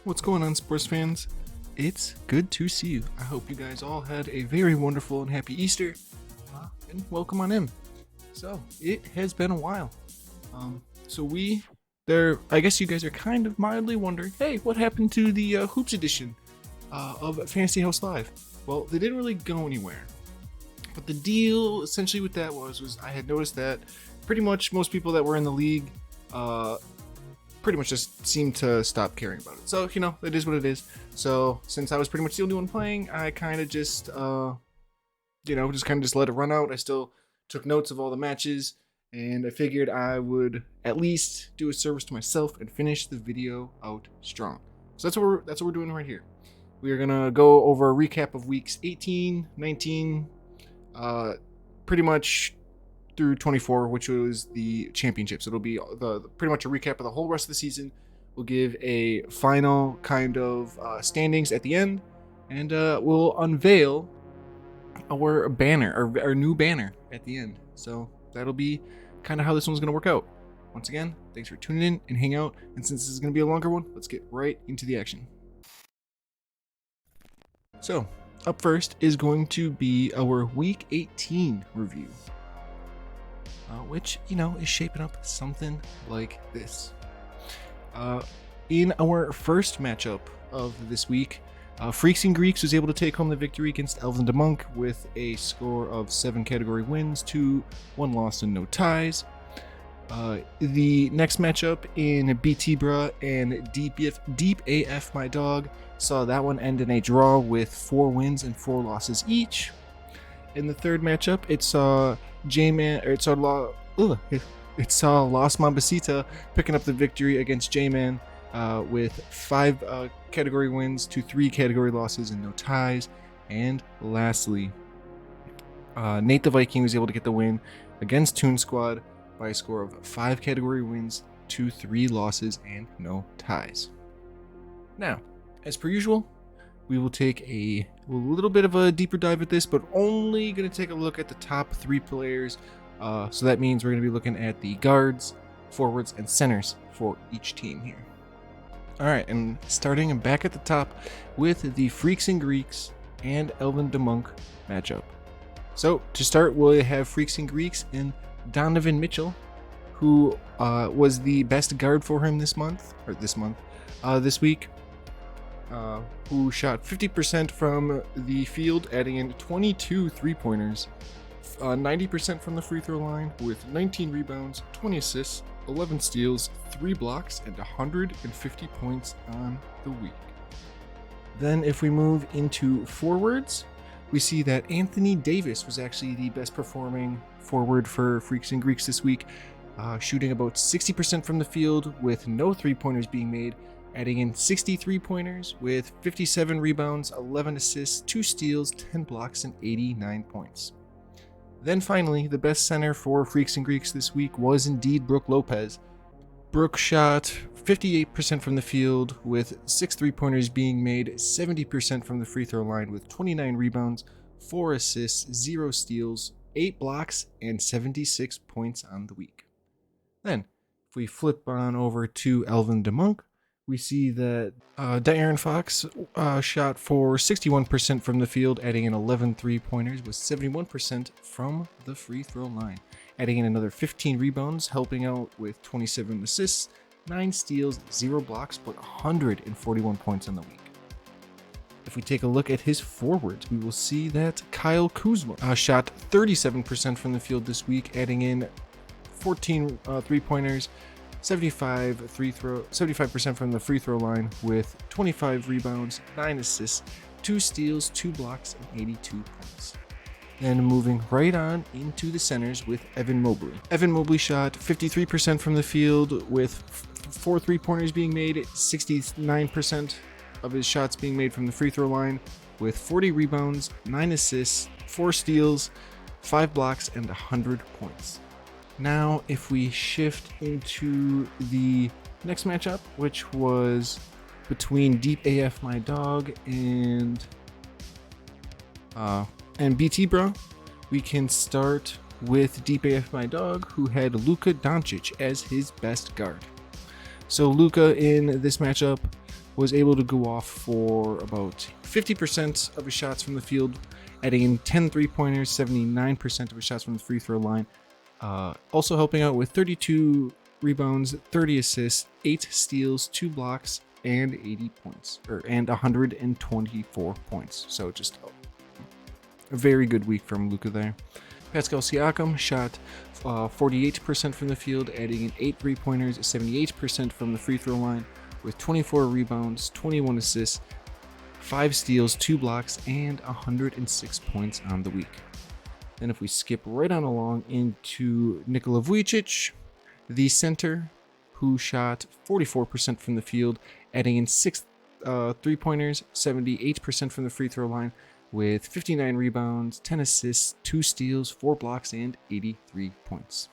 What's going on, sports fans? It's good to see you. I hope you guys all had a very wonderful and happy Easter, and welcome on in. So it has been a while. I guess you guys are kind of mildly wondering, hey, what happened to the Hoopz edition of Fantasy House Live? Well, they didn't really go anywhere. But the deal essentially with that was I had noticed that pretty much most people that were in the league pretty much just seemed to stop caring about it. So, it is what it is. So, since I was pretty much the only one playing, I kind of just let it run out. I still took notes of all the matches, and I figured I would at least do a service to myself and finish the video out strong. So that's what we're doing right here. We are gonna go over a recap of weeks 18, 19, pretty much through 24, which was the championships. It'll be pretty much a recap of the whole rest of the season. We'll give a final kind of standings at the end, and we'll unveil our banner, our new banner at the end. So that'll be kind of how this one's going to work out. Once again, thanks for tuning in and hang out. And since this is going to be a longer one, let's get right into the action. So up first is going to be our week 18 review. Which, is shaping up something like this. In our first matchup of this week, Freaks and Greeks was able to take home the victory against Alvinduhmunk with a score of 7 category wins to 1 loss and no ties. The next matchup in BTbruh and DeepAfMyDawg saw that one end in a draw with 4 wins and 4 losses each. In the third matchup, it saw Jman, or it saw Lost Mambacita picking up the victory against Jman with 5 category wins to 3 category losses and no ties. And lastly, Nate the Viking was able to get the win against Toon Squad by a score of 5 category wins to 3 losses and no ties. Now, as per usual, we will take a little bit of a deeper dive at this, but only going to take a look at the top 3 players. So that means we're going to be looking at the guards, forwards, and centers for each team here. Alright, and starting back at the top with the Freaks and Greeks and Alvinduhmunk matchup. So to start, we'll have Freaks and Greeks and Donovan Mitchell, who was the best guard for him this week. Who shot 50% from the field, adding in 22 3-pointers, 90% from the free throw line with 19 rebounds, 20 assists, 11 steals, 3 blocks, and 150 points on the week. Then if we move into forwards, we see that Anthony Davis was actually the best performing forward for Freaks and Greeks this week, shooting about 60% from the field with no 3-pointers being made, adding in 60 3-pointers with 57 rebounds, 11 assists, 2 steals, 10 blocks, and 89 points. Then finally, the best center for Freaks and Greeks this week was indeed Brook Lopez. Brook shot 58% from the field with 6 3-pointers being made, 70% from the free throw line with 29 rebounds, 4 assists, 0 steals, 8 blocks, and 76 points on the week. Then, if we flip on over to Alvinduhmunk, we see that De'Aaron Fox shot for 61% from the field, adding in 11 3-pointers with 71% from the free throw line, adding in another 15 rebounds, helping out with 27 assists, 9 steals, 0 blocks, but 141 points on the week. If we take a look at his forwards, we will see that Kyle Kuzma shot 37% from the field this week, adding in 14 3-pointers, 75% from the free throw line with 25 rebounds, 9 assists, 2 steals, 2 blocks, and 82 points. Then moving right on into the centers with Evan Mobley. Evan Mobley shot 53% from the field with 4 3-pointers being made, 69% of his shots being made from the free throw line with 40 rebounds, 9 assists, 4 steals, 5 blocks, and 100 points. Now, if we shift into the next matchup, which was between DeepAfMyDawg and BTbruh, we can start with DeepAfMyDawg, who had Luka Doncic as his best guard. So Luka in this matchup was able to go off for about 50% of his shots from the field, adding in 10 3-pointers, 79% of his shots from the free throw line. Also helping out with 32 rebounds, 30 assists, 8 steals, 2 blocks, and 80 points, and 124 points. So just a very good week from Luka there. Pascal Siakam shot 48% from the field, adding in 8 3-pointers, 78% from the free throw line, with 24 rebounds, 21 assists, 5 steals, 2 blocks, and 106 points on the week. Then if we skip right on along into Nikola Vujic, the center, who shot 44% from the field, adding in 6 3-pointers, 78% from the free throw line, with 59 rebounds, 10 assists, 2 steals, 4 blocks, and 83 points.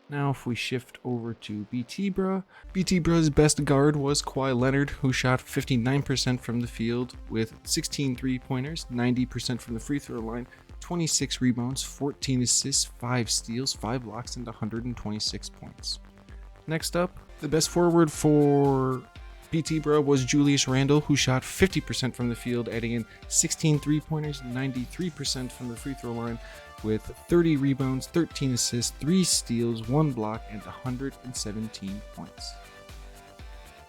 Now if we shift over to BTbruh, BTbruh's best guard was Kawhi Leonard, who shot 59% from the field with 16 3-pointers, 90% from the free throw line, 26 rebounds, 14 assists, 5 steals, 5 blocks, and 126 points. Next up, the best forward for BTbruh was Julius Randle, who shot 50% from the field, adding in 16 3-pointers, 93% from the free throw line, with 30 rebounds, 13 assists, 3 steals, 1 block, and 117 points.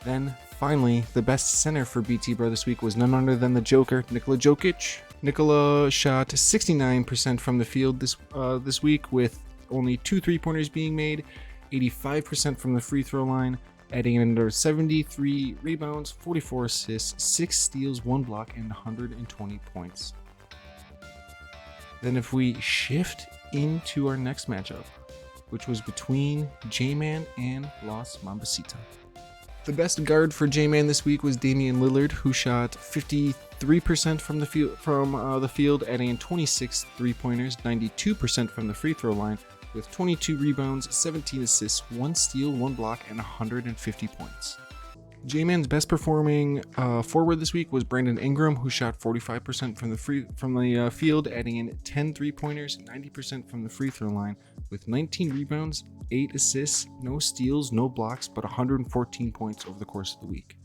Then, finally, the best center for BTbruh this week was none other than the Joker, Nikola Jokic. Nikola shot 69% from the field this week, with only 2 3-pointers being made, 85% from the free throw line, adding in another 73 rebounds, 44 assists, 6 steals, 1 block, and 120 points. Then if we shift into our next matchup, which was between Jman and Mambacita. The best guard for Jman this week was Damian Lillard, who shot 53% from the field, adding in 26 3-pointers, 92% from the free throw line, with 22 rebounds, 17 assists, 1 steal, 1 block, and 150 points. Jman's best performing forward this week was Brandon Ingram, who shot 45% from the field, adding in 10 3-pointers, 90% from the free throw line, with 19 rebounds, 8 assists, no steals, no blocks, but 114 points over the course of the week.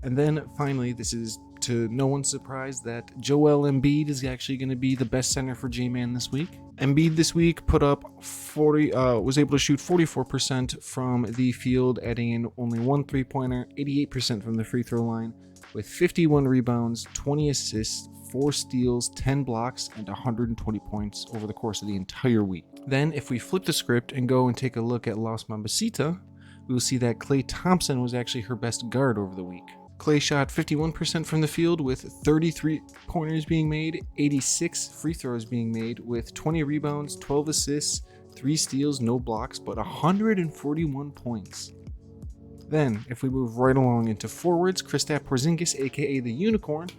And then finally, this is to no one's surprise that Joel Embiid is actually going to be the best center for Jman this week. Embiid this week put up was able to shoot 44% from the field, adding in only 1 3-pointer, 88% from the free throw line, with 51 rebounds, 20 assists, 4 steals, 10 blocks, and 120 points over the course of the entire week. Then, if we flip the script and go and take a look at Mambacita, we will see that Klay Thompson was actually her best guard over the week. Klay shot 51% from the field with 33 pointers being made, 86 free throws being made, with 20 rebounds, 12 assists, 3 steals, no blocks, but 141 points. Then, if we move right along into forwards, Kristaps Porzingis, aka the Unicorn,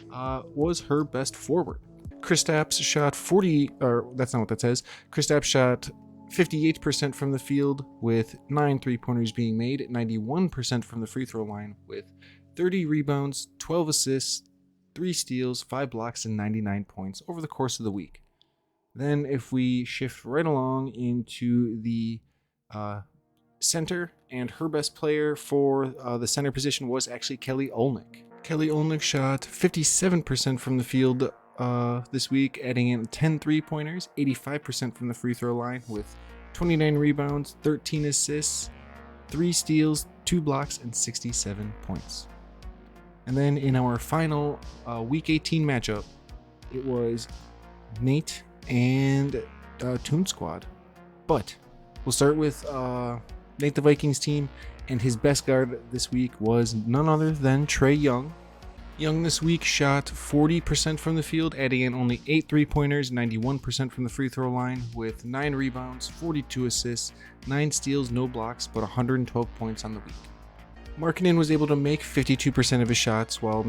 was her best forward. Kristaps shot Kristaps shot 58% from the field with 9 3-pointers being made, 91% from the free throw line, with 30 rebounds, 12 assists, 3 steals, 5 blocks, and 99 points over the course of the week. Then if we shift right along into the center, and her best player for the center position was actually Kelly Olynyk. Kelly Olynyk shot 57% from the field this week, adding in 10 3-pointers, 85% from the free throw line, with 29 rebounds, 13 assists, 3 steals, 2 blocks, and 67 points. And then in our final Week 18 matchup, it was Nate and Toon Squad. But we'll start with Nate the Vikings team, and his best guard this week was none other than Trae Young. Young this week shot 40% from the field, adding in only 8 3-pointers, 91% from the free throw line, with 9 rebounds, 42 assists, 9 steals, no blocks, but 112 points on the week. Markkanen was able to make 52% of his shots while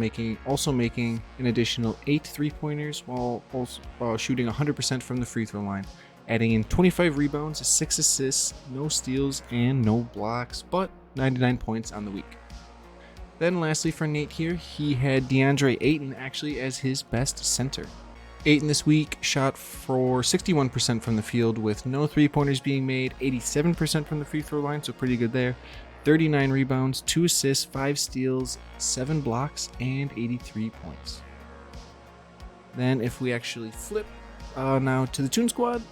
also making an additional 8 3-pointers while shooting 100% from the free throw line, adding in 25 rebounds, 6 assists, no steals, and no blocks, but 99 points on the week. Then lastly for Nate here, he had DeAndre Ayton actually as his best center. Ayton this week shot for 61% from the field with no 3-pointers being made, 87% from the free throw line, so pretty good there, 39 rebounds, 2 assists, 5 steals, 7 blocks, and 83 points. Then if we actually flip now to the Toon Squad,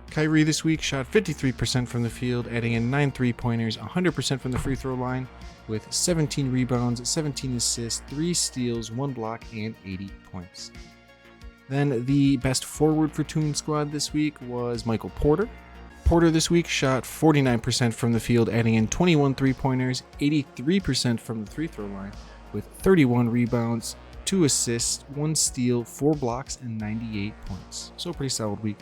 Kyrie this week shot 53% from the field, adding in 9 3-pointers, 100% from the free throw line, with 17 rebounds, 17 assists, 3 steals, 1 block, and 80 points. Then the best forward for Toon Squad this week was Michael Porter. Porter this week shot 49% from the field, adding in 21 3-pointers, 83% from the free throw line, with 31 rebounds, 2 assists, 1 steal, 4 blocks, and 98 points. So pretty solid week.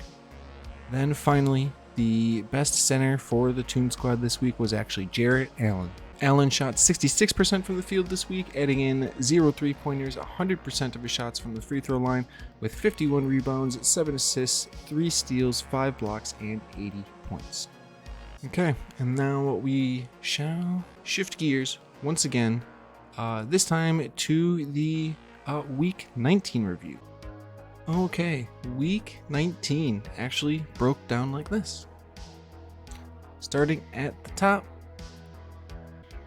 Then finally, the best center for the Toon Squad this week was actually Jarrett Allen. Allen shot 66% from the field this week, adding in 0 3-pointers, 100% of his shots from the free throw line, with 51 rebounds, 7 assists, 3 steals, 5 blocks, and 80 points. Okay, and now we shall shift gears once again, this time to the Week 19 review. Okay, Week 19 actually broke down like this. Starting at the top,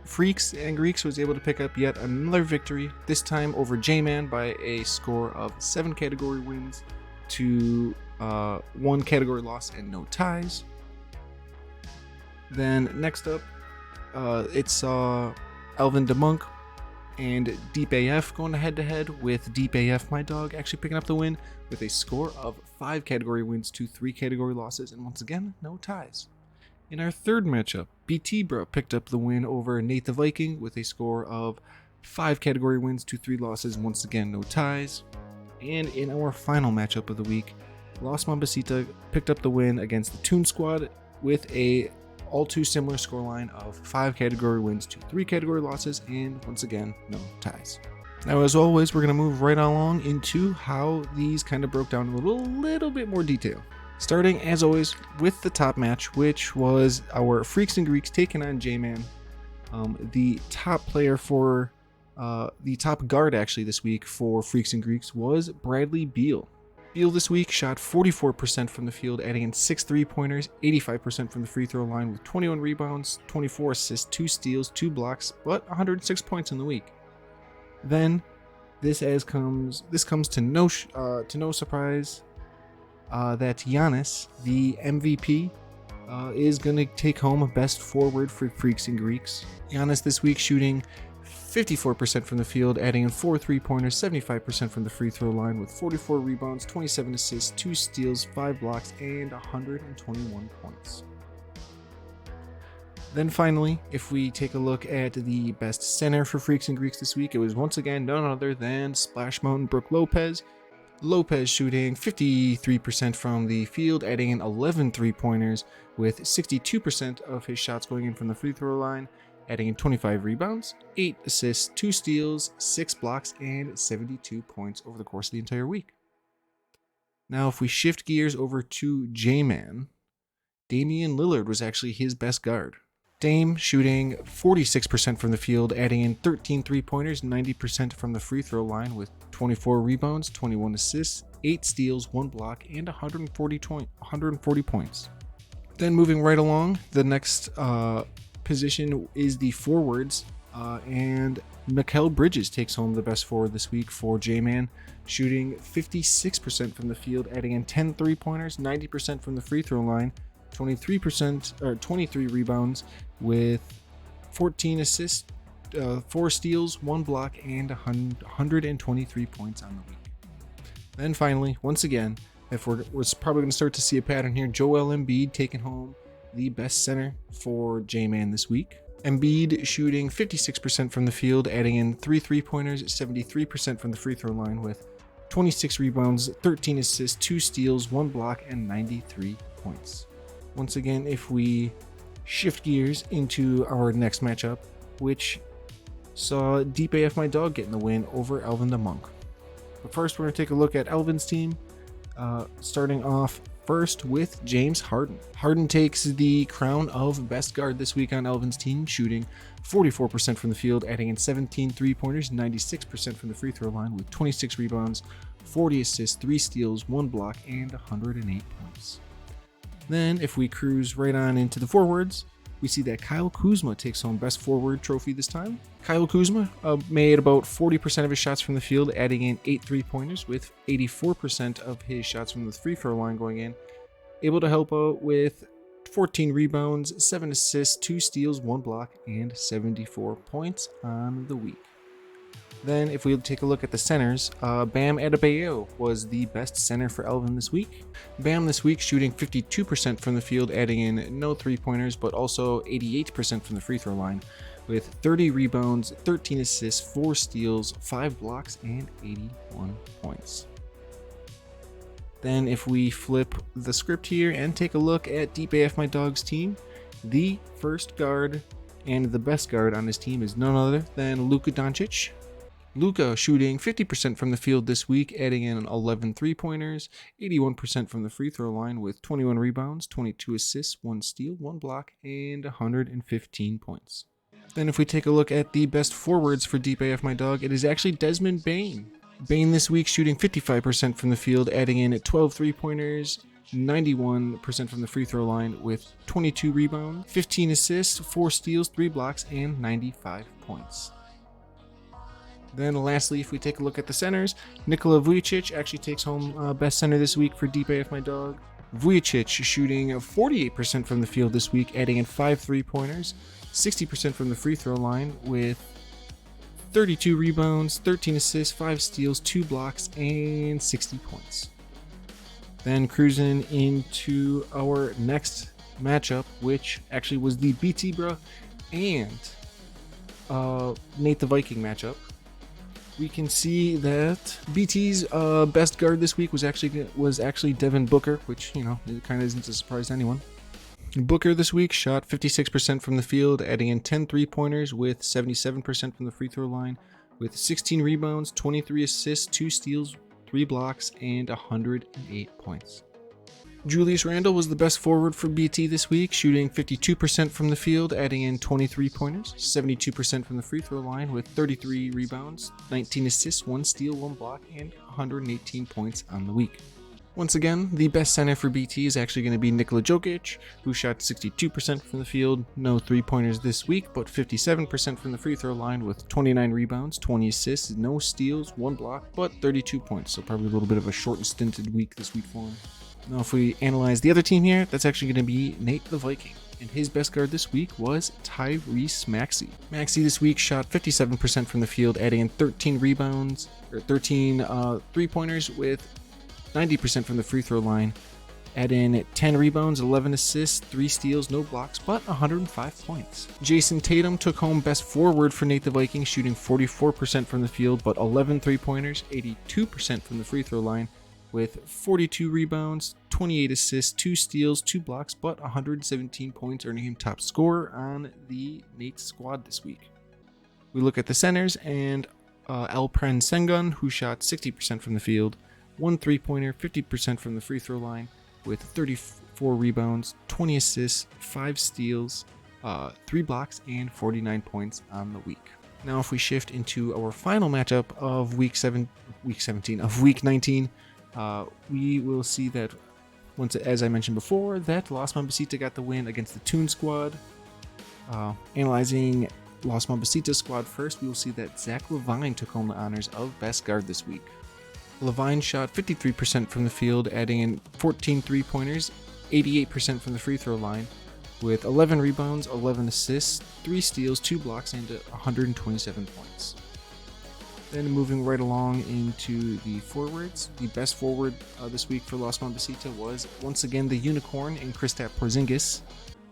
Freaks and Greeks was able to pick up yet another victory, this time over Jman by a score of 7 category wins to 1 category loss and no ties. Then next up, it saw Alvinduhmunk and DeepAF going head-to-head, with DeepAfMyDawg actually picking up the win with a score of 5 category wins to 3 category losses, and once again, no ties. In our third matchup, BTbruh picked up the win over Nate the Viking with a score of 5 category wins to 3 losses, and once again, no ties. And in our final matchup of the week, Mambacita picked up the win against the Toon Squad with a all too similar scoreline of 5 category wins to 3 category losses, and once again, no ties. Now, as always, we're going to move right along into how these kind of broke down in a little bit more detail. Starting, as always, with the top match, which was our Freaks and Greeks taking on Jman. The top player for, the top guard actually this week for Freaks and Greeks was Bradley Beal. Beal this week shot 44% from the field, adding in 6 3-pointers, 85% from the free throw line, with 21 rebounds, 24 assists, 2 steals, 2 blocks, but 106 points in the week. Then, this comes to no surprise that Giannis, the MVP, is going to take home a best forward for Freaks and Greeks. Giannis this week shooting 54% from the field, adding in 4 3-pointers, 75% from the free throw line, with 44 rebounds, 27 assists, 2 steals, 5 blocks, and 121 points. Then finally, if we take a look at the best center for Freaks and Greeks this week, it was once again none other than Splash Mountain Brook Lopez. Lopez shooting 53% from the field, adding in 11 3-pointers, with 62% of his shots going in from the free throw line, adding in 25 rebounds, 8 assists, 2 steals, 6 blocks, and 72 points over the course of the entire week. Now, if we shift gears over to Jman, Damian Lillard was actually his best guard. Dame shooting 46% from the field, adding in 13 3-pointers, 90% from the free throw line, with 24 rebounds, 21 assists, 8 steals, 1 block, and 140 points. Then moving right along, the next position is the forwards, and Mikal Bridges takes home the best forward this week for Jman, shooting 56% from the field, adding in 10 3-pointers, 90% from the free throw line, 23 rebounds, with 14 assists, 4 steals, 1 block, and 123 points on the week. Then finally, once again, if we're probably going to start to see a pattern here, Joel Embiid taking home the best center for Jman this week. Embiid shooting 56% from the field, adding in 3 3-pointers, 73% from the free throw line, with 26 rebounds, 13 assists, 2 steals, 1 block, and 93 points. Once again, if we shift gears into our next matchup, which saw DeepAfMyDawg getting the win over Alvinduhmunk. But first, we're going to take a look at Alvin's team, starting off first with James Harden. Harden takes the crown of best guard this week on Alvin's team, shooting 44% from the field, adding in 17 3-pointers, 96% from the free throw line, with 26 rebounds, 40 assists, 3 steals, 1 block, and 108 points. Then, if we cruise right on into the forwards, we see that Kyle Kuzma takes home best forward trophy this time. Kyle Kuzma made about 40% of his shots from the field, adding in 8 3-pointers, with 84% of his shots from the free throw line going in. Able to help out with 14 rebounds, 7 assists, 2 steals, 1 block, and 74 points on the week. Then if we take a look at the centers, Bam Adebayo was the best center for Alvin this week. Bam this week shooting 52% from the field, adding in no 3-pointers, but also 88% from the free throw line, with 30 rebounds, 13 assists, 4 steals, 5 blocks, and 81 points. Then if we flip the script here and take a look at DeepAfMyDawg's team, the first guard and the best guard on his team is none other than Luka Doncic. Luka shooting 50% from the field this week, adding in 11 3-pointers, 81% from the free throw line with 21 rebounds, 22 assists, 1 steal, 1 block, and 115 points. Then if we take a look at the best forwards for DeepAfMyDawg, it is actually Desmond Bane. Bane this week shooting 55% from the field, adding in 12 3-pointers, 91% from the free throw line with 22 rebounds, 15 assists, 4 steals, 3 blocks, and 95 points. Then lastly, if we take a look at the centers, Nikola Vujacic actually takes home best center this week for DeepAfMyDawg. Vujacic shooting 48% from the field this week, adding in 5 3-pointers, 60% from the free throw line with 32 rebounds, 13 assists, 5 steals, 2 blocks, and 60 points. Then cruising into our next matchup, which actually was the BTbruh and Nate the Viking matchup. We can see that BT's best guard this week was actually Devin Booker, which, you know, it kind of isn't a surprise to anyone. Booker this week shot 56% from the field, adding in 10 3-pointers with 77% from the free throw line, with 16 rebounds, 23 assists, 2 steals, 3 blocks, and 108 points. Julius Randle was the best forward for BT this week, shooting 52% from the field, adding in 23 pointers, 72% from the free throw line with 33 rebounds, 19 assists, 1 steal, 1 block, and 118 points on the week. Once again, the best center for BT is actually going to be Nikola Jokic, who shot 62% from the field, no 3-pointers this week, but 57% from the free throw line with 29 rebounds, 20 assists, no steals, 1 block, but 32 points, so probably a little bit of a short and stinted week this week for him. Now if we analyze the other team here, that's actually going to be Nate the Viking. And his best guard this week was Tyrese Maxey. Maxey this week shot 57% from the field, adding in 13 rebounds, or 13 3-pointers with 90% from the free throw line. Add in 10 rebounds, 11 assists, 3 steals, no blocks, but 105 points. Jason Tatum took home best forward for Nate the Viking, shooting 44% from the field, but 11 3-pointers, 82% from the free throw line, with 42 rebounds, 28 assists, 2 steals, 2 blocks, but 117 points, earning him top scorer on the Nate squad this week. We look at the centers, and Alperen Sengun, who shot 60% from the field, 1 3-pointer, 50% from the free throw line, with 34 rebounds, 20 assists, 5 steals, 3 blocks, and 49 points on the week. Now if we shift into our final matchup of week 19, we will see that, as I mentioned before, that Los Mambacita got the win against the Toon squad. Analyzing Los Mambacita's squad first, we will see that Zach Levine took home the honors of best guard this week. Levine shot 53% from the field, adding in 14 3-pointers, 88% from the free throw line, with 11 rebounds, 11 assists, 3 steals, 2 blocks, and 127 points. Then moving right along into the forwards, the best forward this week for Los Mambacita was once again the Unicorn in Kristaps Porzingis.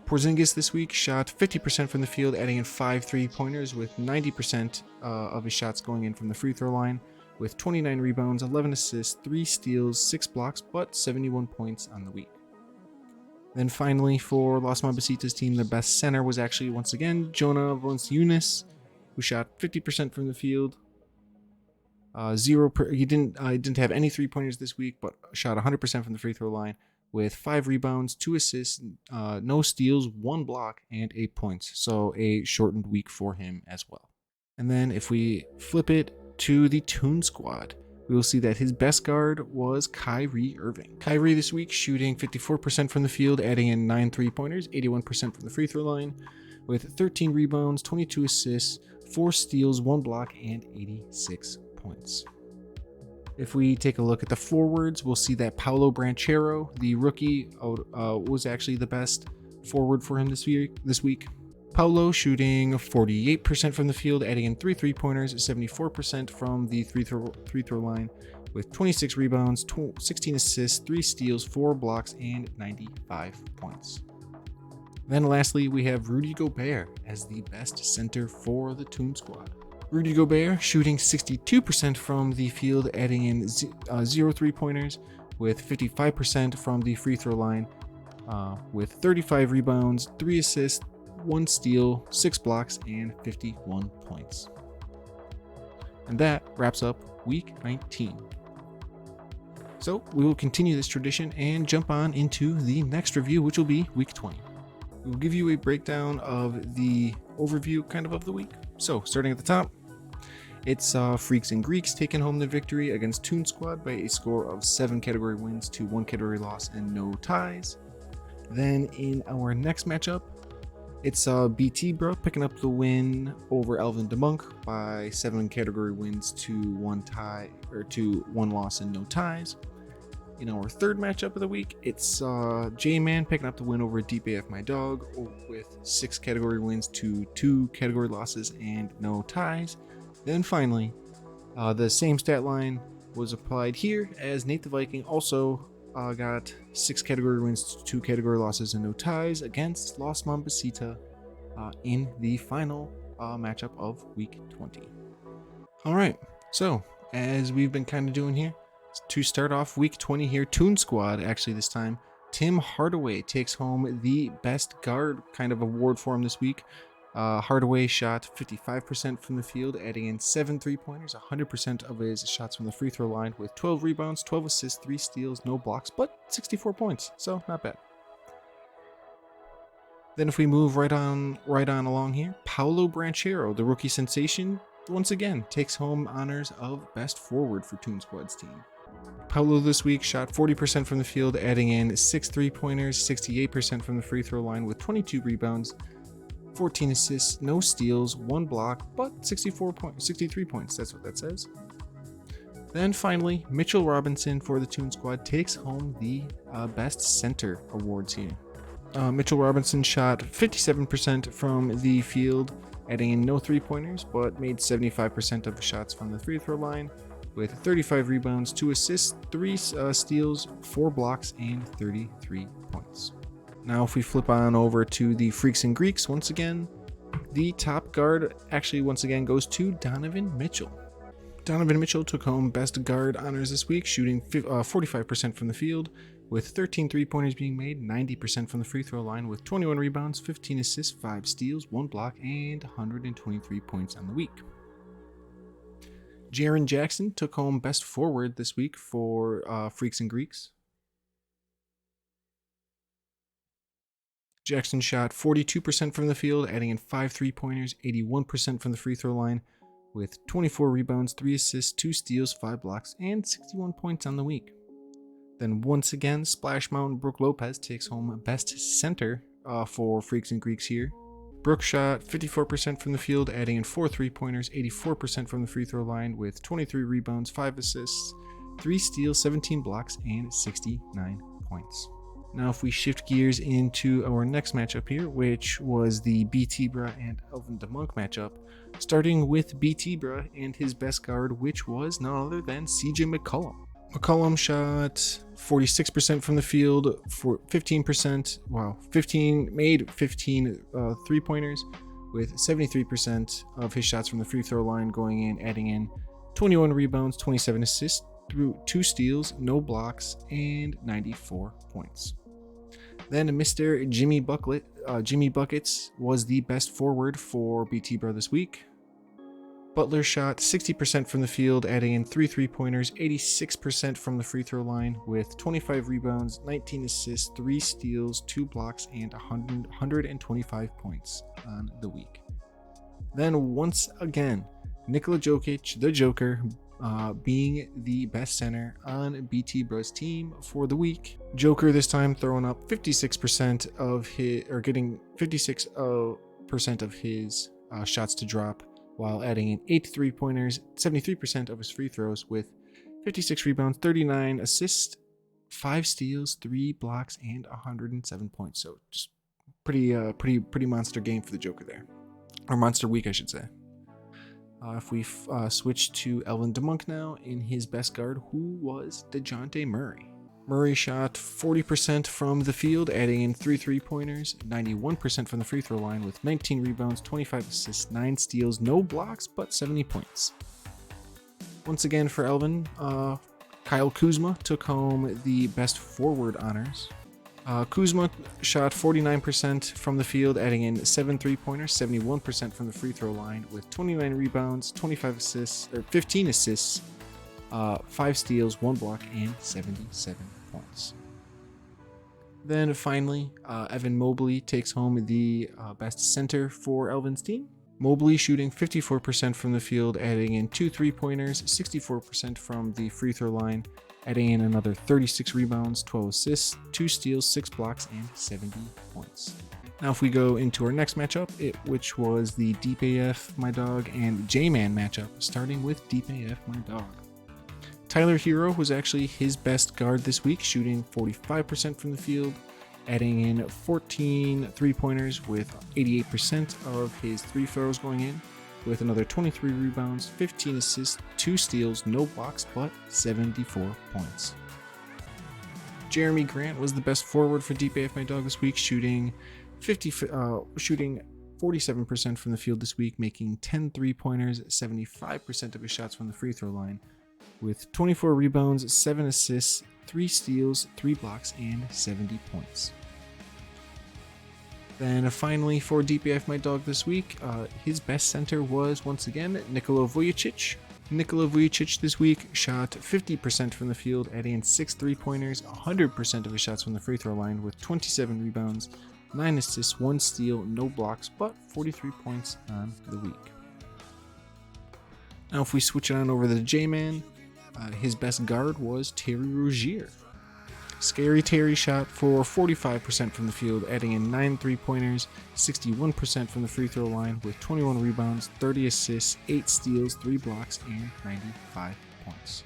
Porzingis this week shot 50% from the field, adding in 5 3-pointers with 90% of his shots going in from the free throw line, with 29 rebounds, 11 assists, 3 steals, 6 blocks, but 71 points on the week. Then finally for Los Mambacita's team, their best center was actually once again Jonah Valanciunas, who shot 50% from the field. He didn't have any 3-pointers this week, but shot 100% from the free throw line with 5 rebounds, 2 assists, no steals, 1 block, and 8 points. So a shortened week for him as well. And then if we flip it to the Toon squad, we will see that his best guard was Kyrie Irving. Kyrie this week shooting 54% from the field, adding in 9 3-pointers, 81% from the free throw line, with 13 rebounds, 22 assists, 4 steals, 1 block, and 86 points. If we take a look at the forwards, we'll see that Paolo Banchero, the rookie, was actually the best forward for him this week. Paolo shooting 48% from the field, adding in 3 3-pointers, 74% from the free throw line, with 26 rebounds, 16 assists, 3 steals, 4 blocks, and 95 points. Then lastly, we have Rudy Gobert as the best center for the Toon Squad. Rudy Gobert shooting 62% from the field, adding in 0 3-pointers, with 55% from the free throw line, with 35 rebounds, 3 assists, 1 steal, 6 blocks, and 51 points. And that wraps up week 19. So we will continue this tradition and jump on into the next review, which will be week 20. We'll give you a breakdown of the overview of the week. So starting at the top, it's Freaks and Greeks taking home the victory against Toon Squad by a score of 7 category wins to 1 category loss and no ties. Then in our next matchup, it's BTbruh picking up the win over Alvinduhmunk by 7 category wins to 1 loss and no ties. In our third matchup of the week, it's Jman picking up the win over DeepAfMyDawg with 6 category wins to 2 category losses and no ties. Then finally, the same stat line was applied here, as Nate the Viking also got 6 category wins to 2 category losses and no ties against Los Mambacita in the final matchup of week 20. All right, so as we've been doing here, to start off week 20 here, Toon Squad, actually this time, Tim Hardaway takes home the best guard award for him this week. Hardaway shot 55% from the field, adding in 7 3-pointers, 100% of his shots from the free throw line, with 12 rebounds, 12 assists, 3 steals, no blocks, but 64 points, so not bad. Then if we move right on along here, Paolo Banchero, the rookie sensation, once again takes home honors of best forward for Toon Squad's team. Paolo this week shot 40% from the field, adding in 6 3-pointers, 68% from the free throw line, with 22 rebounds, 14 assists, no steals, 1 block, but 63 points, that's what that says. Then finally, Mitchell Robinson for the Toon Squad takes home the best center awards here. Mitchell Robinson shot 57% from the field, adding in no 3-pointers, but made 75% of the shots from the free throw line, with 35 rebounds, 2 assists, 3 steals, 4 blocks, and 33 points. Now if we flip on over to the Freaks and Greeks, once again, the top guard actually once again goes to Donovan Mitchell. Donovan Mitchell took home best guard honors this week, shooting 45% from the field, with 13 3-pointers being made, 90% from the free throw line, with 21 rebounds, 15 assists, 5 steals, 1 block, and 123 points on the week. Jaren Jackson took home best forward this week for Freaks and Greeks. Jackson shot 42% from the field, adding in 5 3-pointers, 81% from the free throw line, with 24 rebounds, 3 assists, 2 steals, 5 blocks, and 61 points on the week. Then once again, Splash Mountain Brooke Lopez takes home best center for Freaks and Greeks here. Brooke shot 54% from the field, adding in 4 3-pointers, 84% from the free throw line, with 23 rebounds, 5 assists, 3 steals, 17 blocks, and 69 points. Now if we shift gears into our next matchup here, which was the BTbruh and Alvinduhmunk matchup, starting with BTbruh and his best guard, which was none other than CJ McCollum. McCollum shot 46% from the field, for 15 3-pointers, with 73% of his shots from the free throw line going in, adding in 21 rebounds, 27 assists, through 2 steals, no blocks, and 94 points. Then Mr. Jimmy Buckets was the best forward for BTbruh this week. Butler shot 60% from the field, adding in 3 3-pointers, 86% from the free throw line, with 25 rebounds, 19 assists, 3 steals, 2 blocks, and 125 points on the week. Then once again, Nikola Jokic, the Joker, being the best center on BTbruh's team for the week. Joker this time throwing up 56% of his, or getting 56% of his shots to drop, while adding in 8 3-pointers, 73% of his free throws, with 56 rebounds, 39 assists, 5 steals, 3 blocks, and 107 points. So just pretty monster game for the Joker there, or monster week, I should say. If we switch to Alvinduhmunk now, in his best guard, who was DeJounte Murray. Murray shot 40% from the field, adding in 3 3-pointers, 91% from the free throw line, with 19 rebounds, 25 assists, 9 steals, no blocks, but 70 points. Once again for Alvin, Kyle Kuzma took home the best forward honors. Kuzma shot 49% from the field, adding in 7 3-pointers, 71% from the free throw line, with 29 rebounds, 25 assists, or 15 assists, 5 steals, 1 block, and 77 points. Then finally, Evan Mobley takes home the best center for Alvin's team. Mobley shooting 54% from the field, adding in 2 3-pointers, 64% from the free throw line, adding in another 36 rebounds, 12 assists, 2 steals, 6 blocks, and 70 points. Now if we go into our next matchup, which was the DeepAfMyDawg and Jman matchup, starting with DeepAfMyDawg. Tyler Hero was actually his best guard this week, shooting 45% from the field, adding in 14 3-pointers with 88% of his 3 throws going in, with another 23 rebounds, 15 assists, 2 steals, no blocks, but 74 points. Jeremy Grant was the best forward for DeepAfMyDawg this week, shooting 47% from the field this week, making 10 3-pointers, 75% of his shots from the free throw line, with 24 rebounds, 7 assists, 3 steals, 3 blocks, and 70 points. Then finally for DeepAfMyDawg this week, his best center was once again Nikola Vujicic. Nikola Vujicic this week shot 50% from the field, adding in 6 3-pointers, 100% of his shots from the free throw line, with 27 rebounds, 9 assists, 1 steal, no blocks, but 43 points on the week. Now if we switch it on over to the Jman, his best guard was Terry Rozier. Scary Terry shot for 45% from the field, adding in 9 3-pointers, 61% from the free throw line, with 21 rebounds, 30 assists, 8 steals, 3 blocks, and 95 points.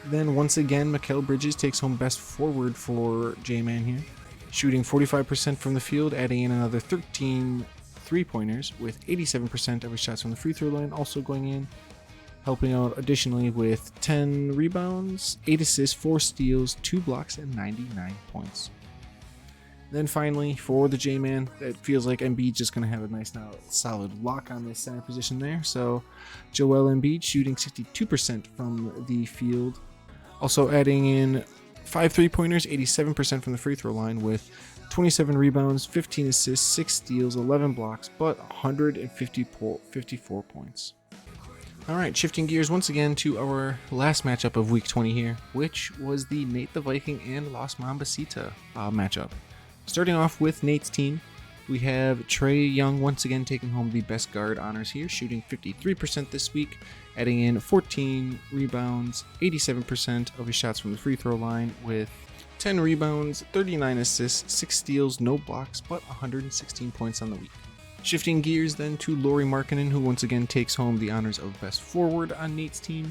Then once again, Mikal Bridges takes home best forward for Jman here, shooting 45% from the field, adding in another 13 3-pointers, with 87% of his shots from the free throw line also going in, helping out additionally with 10 rebounds, 8 assists, 4 steals, 2 blocks, and 99 points. Then finally, for the Jman, it feels like Embiid's just going to have a nice, now solid lock on this center position there. So Joel Embiid shooting 62% from the field, also adding in 5 3-pointers, 87% from the free throw line, with 27 rebounds, 15 assists, 6 steals, 11 blocks, but 154 points. Alright, shifting gears once again to our last matchup of week 20 here, which was the Nate the Viking and Los Mambacita matchup. Starting off with Nate's team, we have Trae Young once again taking home the best guard honors here, shooting 53% this week, adding in 14 rebounds, 87% of his shots from the free throw line, with 10 rebounds, 39 assists, 6 steals, no blocks, but 116 points on the week. Shifting gears then to Lauri Markkanen, who once again takes home the honors of best forward on Nate's team.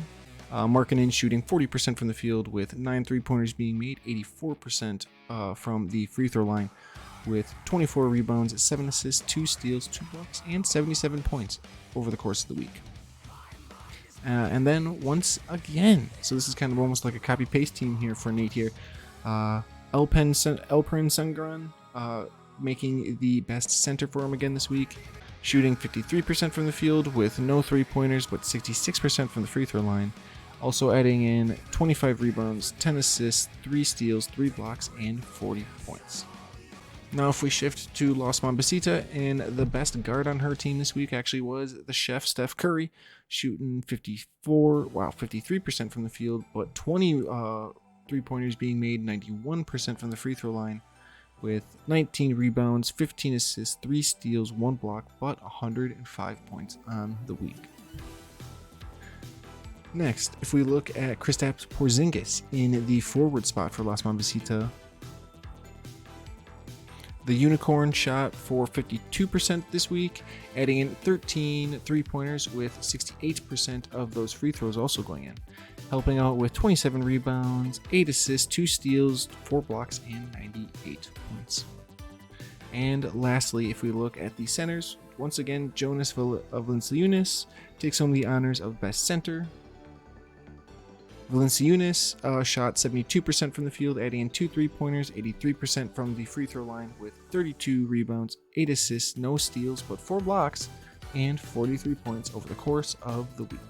Markkanen shooting 40% from the field, with 9 3-pointers being made, 84% from the free throw line, with 24 rebounds, 7 assists, 2 steals, 2 blocks, and 77 points over the course of the week. And then once again, so this is kind of almost like a copy-paste team here for Nate here, Alperen Sengun making the best center for him again this week, shooting 53% from the field with no 3-pointers but 66% from the free throw line, also adding in 25 rebounds, 10 assists, 3 steals, 3 blocks, and 40 points. Now if we shift to Los Mambacita, and the best guard on her team this week actually was the chef Steph Curry, shooting 53% from the field, but 20 3-pointers being made, 91% from the free throw line, with 19 rebounds, 15 assists, 3 steals, 1 block, but 105 points on the week. Next, if we look at Kristaps Porzingis in the forward spot for Las Mambacita, the Unicorn shot for 52% this week, adding in 13 three-pointers with 68% of those free throws also going in, helping out with 27 rebounds, 8 assists, 2 steals, 4 blocks, and 98 points. And lastly, if we look at the centers, once again, Jonas Valanciunas takes home the honors of best center. Valanciunas shot 72% from the field, adding in 2 3-pointers, 83% from the free throw line with 32 rebounds, 8 assists, no steals, but 4 blocks, and 43 points over the course of the week.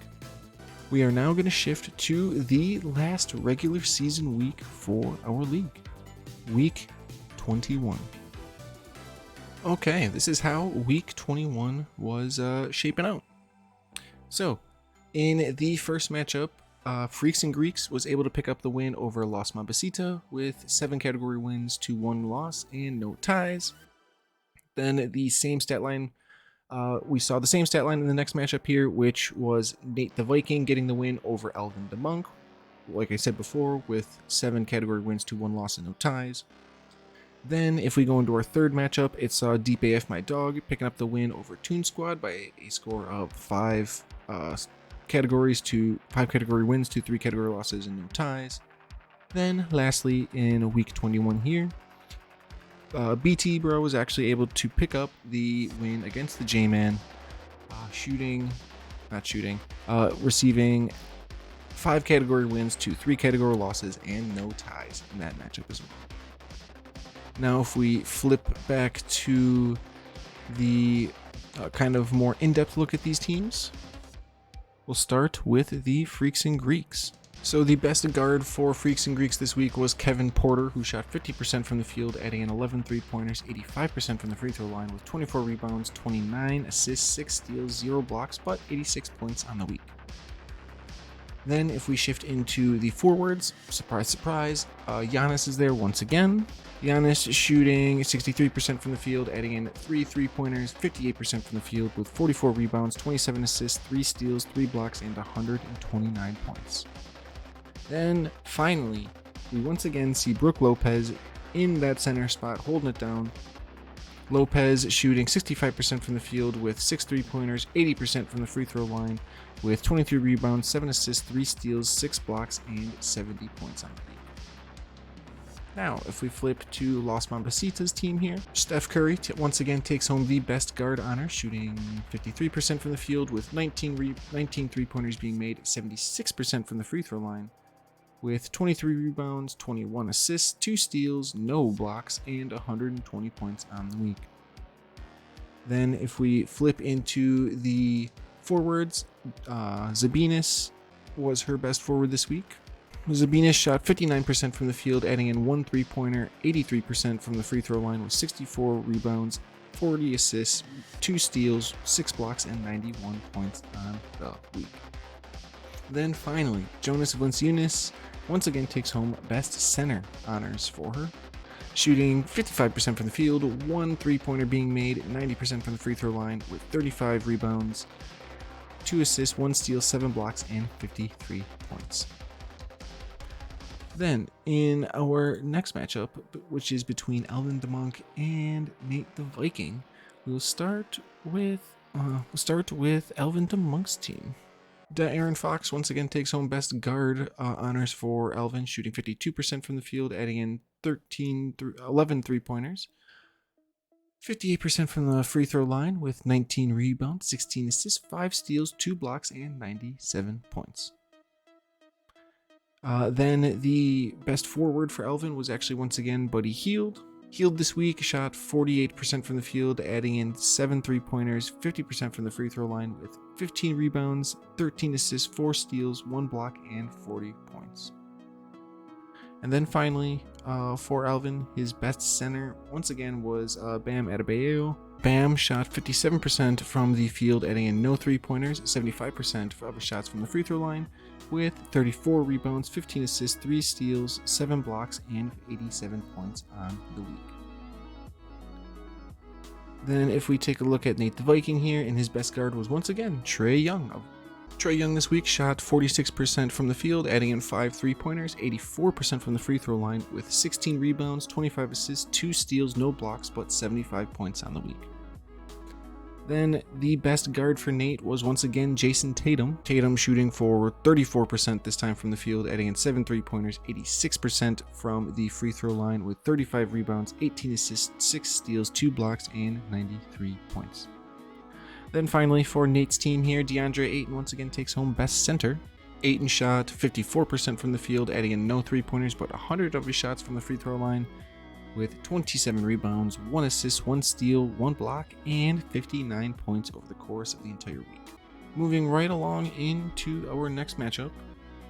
We are now going to shift to the last regular season week for our league, week 21. Okay, this is how week 21 was shaping out. So, in the first matchup, Freaks and Greeks was able to pick up the win over Las Mambacita with 7 category wins to 1 loss and no ties. Then the same stat line, we saw the same stat line in the next matchup here, which was Nate the Viking getting the win over Alvinduhmunk, like I said before, with 7 category wins to 1 loss and no ties. Then, if we go into our third matchup, it saw DeepAfMyDawg picking up the win over Toon Squad by a score of 5 category wins to 3 category losses and no ties. Then, lastly, in week 21 here, BTbruh was actually able to pick up the win against the Jman, receiving 5 category wins to 3 category losses and no ties in that matchup as well. Now, if we flip back to the kind of more in-depth look at these teams, we'll start with the Freaks and Greeks. So the best guard for Freaks and Greeks this week was Kevin Porter, who shot 50% from the field, adding in 11 3-pointers, 85% from the free throw line with 24 rebounds, 29 assists, 6 steals, 0 blocks, but 86 points on the week. Then if we shift into the forwards, surprise, surprise, Giannis is there once again. Giannis shooting 63% from the field, adding in 3 3-pointers, 58% from the field with 44 rebounds, 27 assists, 3 steals, 3 blocks, and 129 points. Then finally, we once again see Brook Lopez in that center spot holding it down. Lopez shooting 65% from the field with 6 3-pointers, 80% from the free throw line with 23 rebounds, 7 assists, 3 steals, 6 blocks, and 70 points on the week. Now, if we flip to Las Mambacita's team here, Steph Curry once again takes home the best guard honor, shooting 53% from the field with 19 3-pointers being made, 76% from the free throw line, with 23 rebounds, 21 assists, 2 steals, no blocks, and 120 points on the week. Then if we flip into the forwards, Zabinas was her best forward this week. Zabinas shot 59% from the field, adding in 1 3-pointer, 83% from the free throw line with 64 rebounds, 40 assists, 2 steals, 6 blocks, and 91 points on the week. Then finally, Jonas Valanciunas once again takes home best center honors for her, shooting 55% from the field, 1 3-pointer being made, 90% from the free throw line with 35 rebounds, 2 assists, 1 steal, 7 blocks, and 53 points. Then, in our next matchup, which is between Alvinduhmunk and Nate the Viking, we'll start with Alvinduhmunk's team. Aaron Fox once again takes home best guard honors for Alvin, shooting 52% from the field, adding in 11 3-pointers, 58% from the free throw line with 19 rebounds, 16 assists, 5 steals, 2 blocks, and 97 points. Then the best forward for Alvin was actually once again Buddy Hield. Hield this week shot 48% from the field, adding in 7 3-pointers, 50% from the free throw line with 15 rebounds, 13 assists, 4 steals, 1 block, and 40 points. And then finally, for Alvin, his best center once again was Bam Adebayo. Bam shot 57% from the field, adding in no 3-pointers, 75% of his shots from the free throw line, with 34 rebounds, 15 assists, 3 steals, 7 blocks, and 87 points on the week. Then if we take a look at Nate the Viking here, and his best guard was once again Trae Young Trae Young this week shot 46% from the field, adding in 5 3-pointers, 84% from the free throw line, with 16 rebounds, 25 assists, 2 steals, no blocks, but 75 points on the week. Then the best guard for Nate was once again Jason Tatum. Tatum shooting for 34% this time from the field, adding in 7 3-pointers, 86% from the free throw line, with 35 rebounds, 18 assists, 6 steals, 2 blocks, and 93 points. Then finally for Nate's team here, DeAndre Ayton once again takes home best center. Ayton shot 54% from the field, adding in no 3-pointers, but 100 of his shots from the free throw line, with 27 rebounds, 1 assist, 1 steal, 1 block, and 59 points over the course of the entire week. Moving right along into our next matchup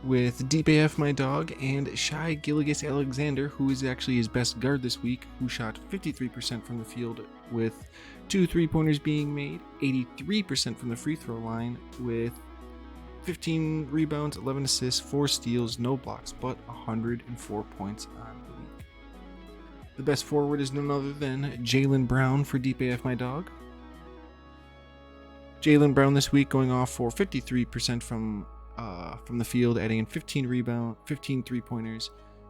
with DeepAfMyDawg and Shai Gilgeous-Alexander, who is actually his best guard this week, who shot 53% from the field with 2 3-pointers being made, 83% from the free throw line with 15 rebounds, 11 assists, 4 steals, no blocks, but 104 points on the week. The best forward is none other than Jaylen Brown for DeepAfMyDawg. Jaylen Brown this week going off for 53% from the field, adding in 15 3-pointers,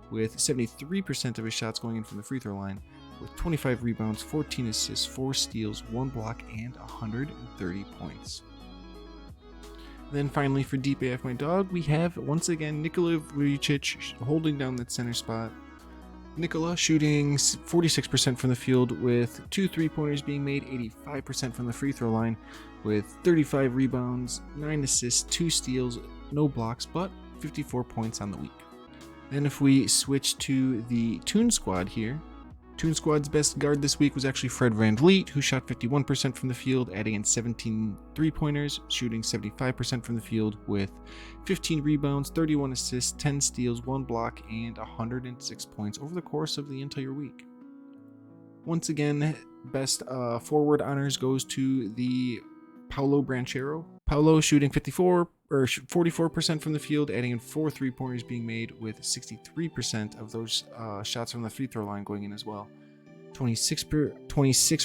with 73% of his shots going in from the free throw line, with 25 rebounds, 14 assists, 4 steals, 1 block, and 130 points. Then finally for DeepAfMyDawg, we have once again Nikola Vucevic holding down that center spot. Nikola shooting 46% from the field with 2 3-pointers being made, 85% from the free throw line, with 35 rebounds, 9 assists, 2 steals, no blocks, but 54 points on the week. Then if we switch to the Toon Squad here, Toon Squad's best guard this week was actually Fred VanVleet, who shot 51% from the field, adding in 17 3-pointers, shooting 75% from the field with 15 rebounds, 31 assists, 10 steals, 1 block, and 106 points over the course of the entire week. Once again, best forward honors goes to the Paolo Banchero. Paolo shooting 44% from the field, adding in 4 3-pointers being made, with 63% of those shots from the free throw line going in as well. 26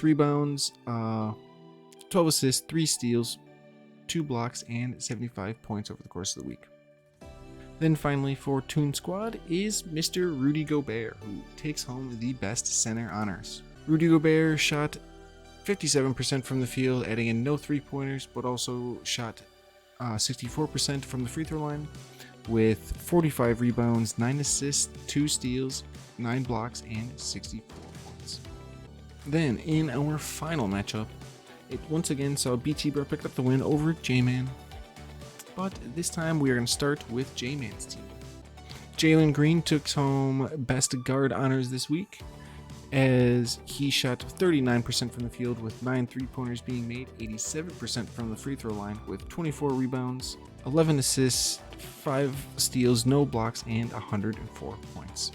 rebounds, 12 assists, 3 steals, 2 blocks, and 75 points over the course of the week. Then finally for Toon Squad is Mr. Rudy Gobert, who takes home the best center honors. Rudy Gobert shot 57% from the field, adding in no 3-pointers, but also shot 64% from the free throw line, with 45 rebounds, 9 assists, 2 steals, 9 blocks, and 64 points. Then in our final matchup, it once again saw BTbruh pick up the win over Jman, but this time we are going to start with Jman's team. Jalen Green took home best guard honors this week, as he shot 39% from the field with 9 3-pointers being made, 87% from the free throw line, with 24 rebounds, 11 assists, 5 steals, no blocks, and 104 points.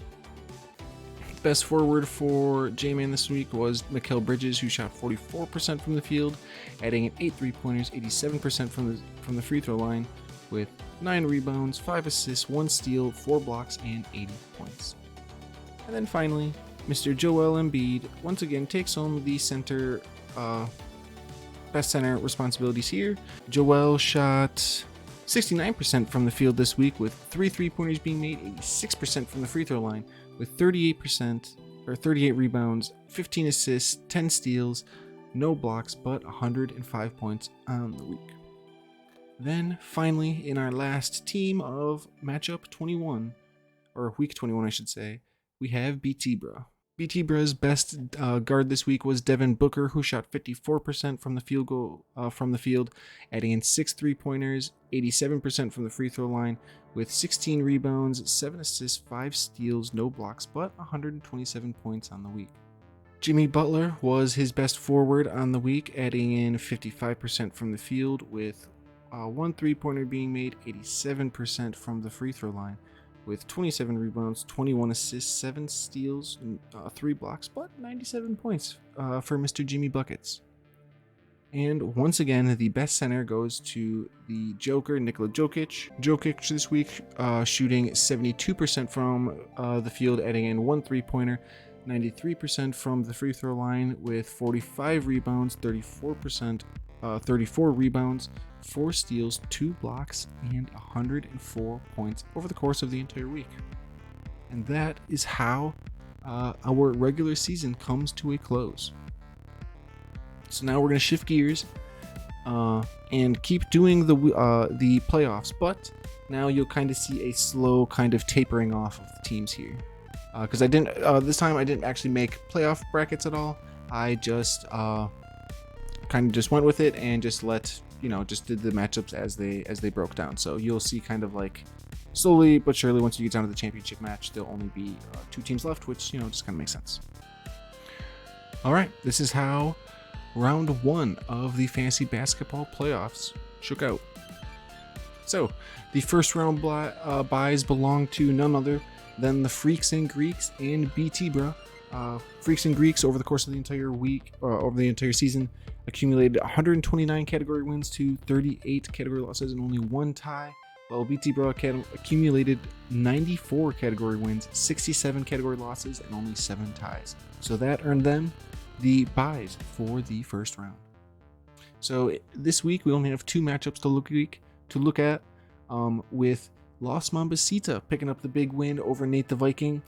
Best forward for Jman this week was Mikal Bridges, who shot 44% from the field, adding in 8 3-pointers, 87% from the free throw line, with 9 rebounds, 5 assists, 1 steal, 4 blocks, and 80 points. And then finally, Mr. Joel Embiid once again takes home the center, best center responsibilities here. Joel shot 69% from the field this week with 3 3-pointers being made, 86% from the free throw line, with 38 rebounds, 15 assists, 10 steals, no blocks, but 105 points on the week. Then finally, in our last team of matchup 21, or week 21 I should say, we have BTbruh. BTbruh's best guard this week was Devin Booker, who shot 54% from the field, adding in 6 3-pointers, 87% from the free throw line, with 16 rebounds, 7 assists, 5 steals, no blocks, but 127 points on the week. Jimmy Butler was his best forward on the week, adding in 55% from the field, with 1 3-pointer being made, 87% from the free throw line, with 27 rebounds, 21 assists, 7 steals, and 3 blocks, but 97 points for Mr. Jimmy Buckets. And once again, the best center goes to the Joker, Nikola Jokic. Jokic this week shooting 72% from the field, adding in 1 3-pointer, 93% from the free throw line, with 45 rebounds, 34% 34 rebounds, 4 steals, 2 blocks, and 104 points over the course of the entire week. And that is how our regular season comes to a close. So now we're going to shift gears and keep doing the playoffs, but now you'll kind of see a slow kind of tapering off of the teams here. Because this time I didn't actually make playoff brackets at all. I just kind of just went with it and just just did the matchups as they broke down. So you'll see kind of like slowly but surely, once you get down to the championship match, there'll only be 2 teams left, which just kind of makes sense. All right, this is how round 1 of the fantasy basketball playoffs shook out. So the first round buys belong to none other than the Freaks and Greeks and BTbruh. Freaks and Greeks over the course of the entire week, over the entire season, accumulated 129 category wins to 38 category losses and only 1 tie, while BTbruh accumulated 94 category wins, 67 category losses, and only 7 ties. So that earned them the buys for the first round. So this week we only have 2 matchups to look at, with Los Mambacita picking up the big win over Nate the Viking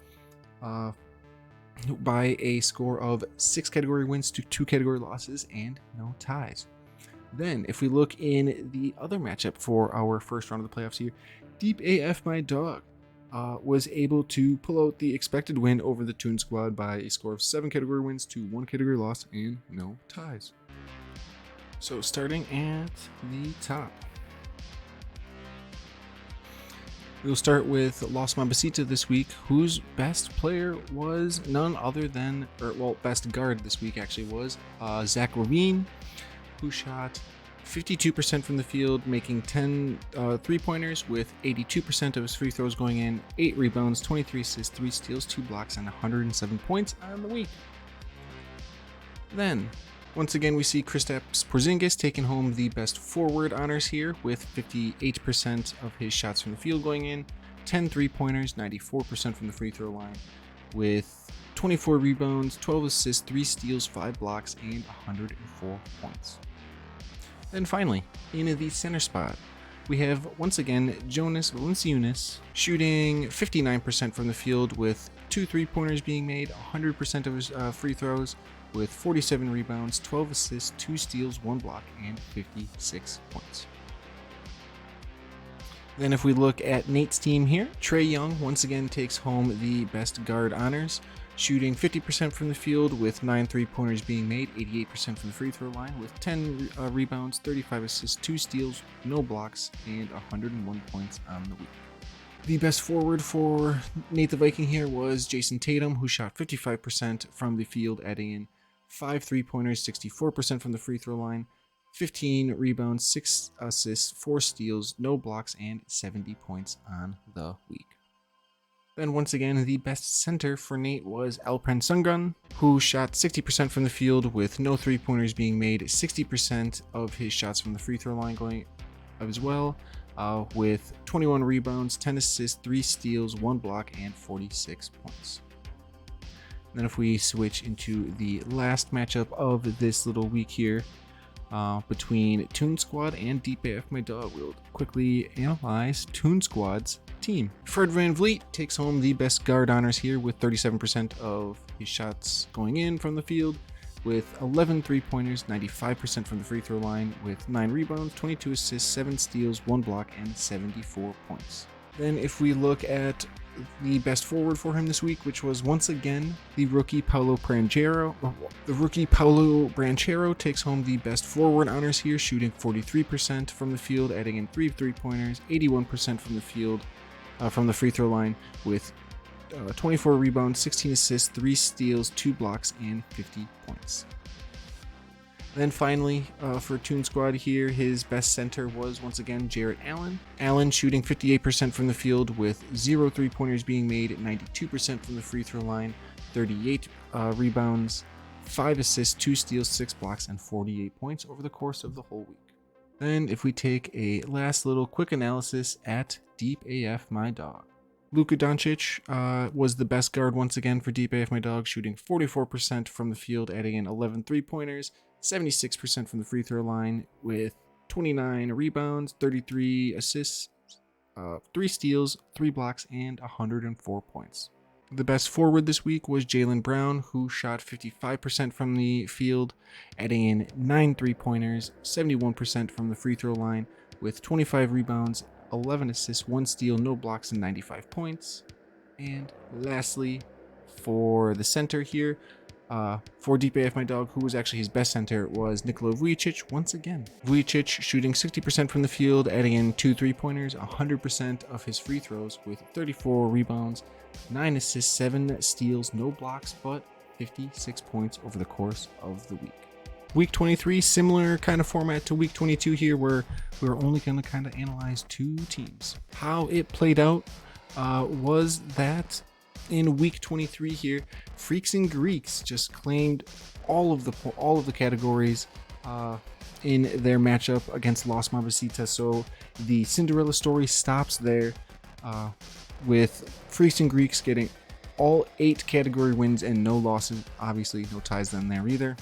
by a score of 6 category wins to 2 category losses and no ties. Then, if we look in the other matchup for our first round of the playoffs here, DeepAfMyDawg was able to pull out the expected win over the Toon Squad by a score of 7 category wins to 1 category loss and no ties. So starting at the top, we'll start with Los Mambacita this week, whose best player was none other than, best guard this week actually was Zach LaVine, who shot 52% from the field, making 10 3-pointers with 82% of his free throws going in, 8 rebounds, 23 assists, 3 steals, 2 blocks, and 107 points on the week. Then, once again, we see Kristaps Porzingis taking home the best forward honors here with 58% of his shots from the field going in, 10 3-pointers, 94% from the free throw line, with 24 rebounds, 12 assists, 3 steals, 5 blocks, and 104 points. Then finally, in the center spot, we have once again Jonas Valanciunas shooting 59% from the field with 2 3-pointers being made, 100% of his free throws, with 47 rebounds, 12 assists, 2 steals, 1 block, and 56 points. Then if we look at Nate's team here, Trae Young once again takes home the best guard honors, shooting 50% from the field with 9 3-pointers being made, 88% from the free throw line, with 10 rebounds, 35 assists, 2 steals, no blocks, and 101 points on the week. The best forward for Nate the Viking here was Jason Tatum, who shot 55% from the field, adding in 5 3-pointers, 64% from the free throw line, 15 rebounds, 6 assists, 4 steals, no blocks, and 70 points on the week. Then once again, the best center for Nate was Alperen Sengun, who shot 60% from the field with no 3-pointers being made, 60% of his shots from the free throw line going as well, with 21 rebounds, 10 assists, 3 steals, 1 block, and 46 points. And then if we switch into the last matchup of this little week here, between Toon Squad and DeepAfMyDawg, we'll quickly analyze Toon Squad's team. Fred VanVleet takes home the best guard honors here with 37% of his shots going in from the field, with 11 3-pointers, 95% from the free throw line, with 9 rebounds, 22 assists, 7 steals, 1 block, and 74 points. Then if we look at the best forward for him this week, which was once again the rookie Paolo Banchero. The rookie Paolo Banchero takes home the best forward honors here, shooting 43% from the field, adding in 3 3-pointers, 81% from the field, from the free throw line, with 24 rebounds, 16 assists, 3 steals, 2 blocks, and 50 points. Then finally, for Toon Squad here, his best center was once again Jarrett Allen. Allen shooting 58% from the field with 0 3-pointers being made, 92% from the free throw line, 38 rebounds, 5 assists, 2 steals, 6 blocks, and 48 points over the course of the whole week. Then if we take a last little quick analysis at DeepAfMyDawg. Luka Doncic was the best guard once again for DeepAfMyDawg, shooting 44% from the field, adding in 11 3-pointers, 76% from the free throw line with 29 rebounds, 33 assists, 3 steals, 3 blocks, and 104 points. The best forward this week was Jaylen Brown, who shot 55% from the field, adding in 9 3-pointers, 71% from the free throw line, with 25 rebounds, 11 assists, 1 steal, no blocks, and 95 points. And lastly, for the center here, for DeepAfMyDawg, who was actually his best center, was Nikola Vujacic once again. Vujacic shooting 60% from the field, adding in 2 3-pointers, 100% of his free throws, with 34 rebounds, 9 assists, 7 steals, no blocks, but 56 points over the course of the week. Week 23, similar kind of format to week 22 here, where we're only going to kind of analyze 2 teams. How it played out was that in week 23 here, Freaks and Greeks just claimed all of the categories in their matchup against Los Mambacita. So the Cinderella story stops there, with Freaks and Greeks getting all 8 category wins and no losses. Obviously, no ties then there either.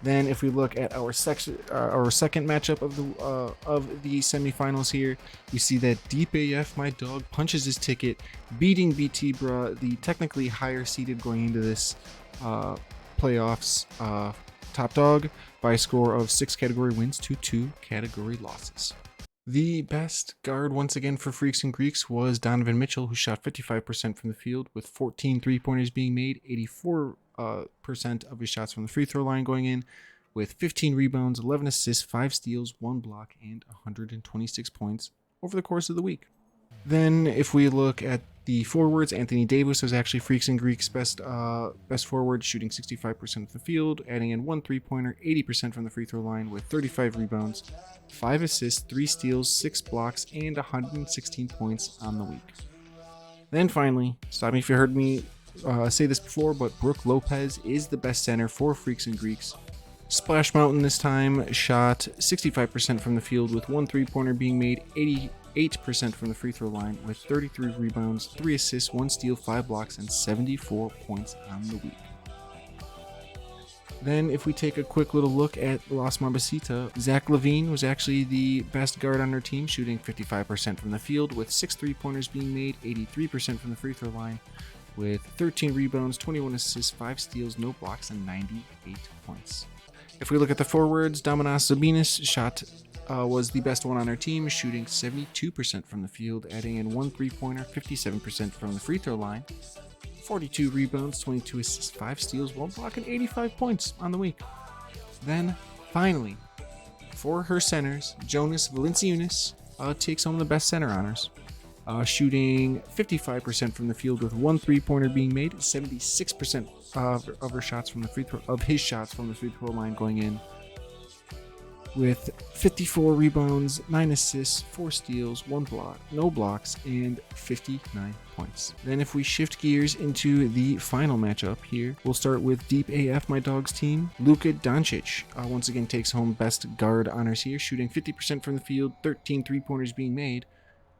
Then, if we look at our second matchup of the semifinals here, we see that DeepAfMyDawg punches his ticket, beating BTbruh, the technically higher seeded going into this playoffs top dog, by a score of 6 category wins to 2 category losses. The best guard once again for Freaks and Greeks was Donovan Mitchell, who shot 55% from the field, with 14 3-pointers being made, 84% of his shots from the free throw line going in, with 15 rebounds, 11 assists, 5 steals, 1 block, and 126 points over the course of the week. Then, if we look at the forwards, Anthony Davis was actually Freaks and Greeks' best forward, shooting 65% of the field, adding in 1 3-pointer, 80% from the free throw line, with 35 rebounds, 5 assists, 3 steals, 6 blocks, and 116 points on the week. Then finally, stop me if you heard me say this before, but Brook Lopez is the best center for Freaks and Greeks. Splash Mountain this time shot 65% from the field, with 1 3-pointer being made, 88% from the free throw line, with 33 rebounds, 3 assists, 1 steal, 5 blocks, and 74 points on the week. Then, if we take a quick little look at Los Mambacita, Zach LaVine was actually the best guard on their team, shooting 55% from the field, with 6 3-pointers being made, 83% from the free throw line, with 13 rebounds, 21 assists, 5 steals, no blocks, and 98 points. If we look at the forwards, Dominas Sabonis was the best one on our team, shooting 72% from the field, adding in 1 3-pointer, 57% from the free throw line, 42 rebounds, 22 assists, 5 steals, 1 block, and 85 points on the week. Then, finally, for her centers, Jonas Valanciunas takes home the best center honors, shooting 55% from the field, with 1 3-pointer being made, 76% of his shots from the free throw line going in, with 54 rebounds, 9 assists, 4 steals, 1 block, no blocks, and 59 points. Then if we shift gears into the final matchup here, we'll start with DeepAfMyDawg's team. Luka Doncic once again takes home best guard honors here, shooting 50% from the field, 13 3-pointers being made,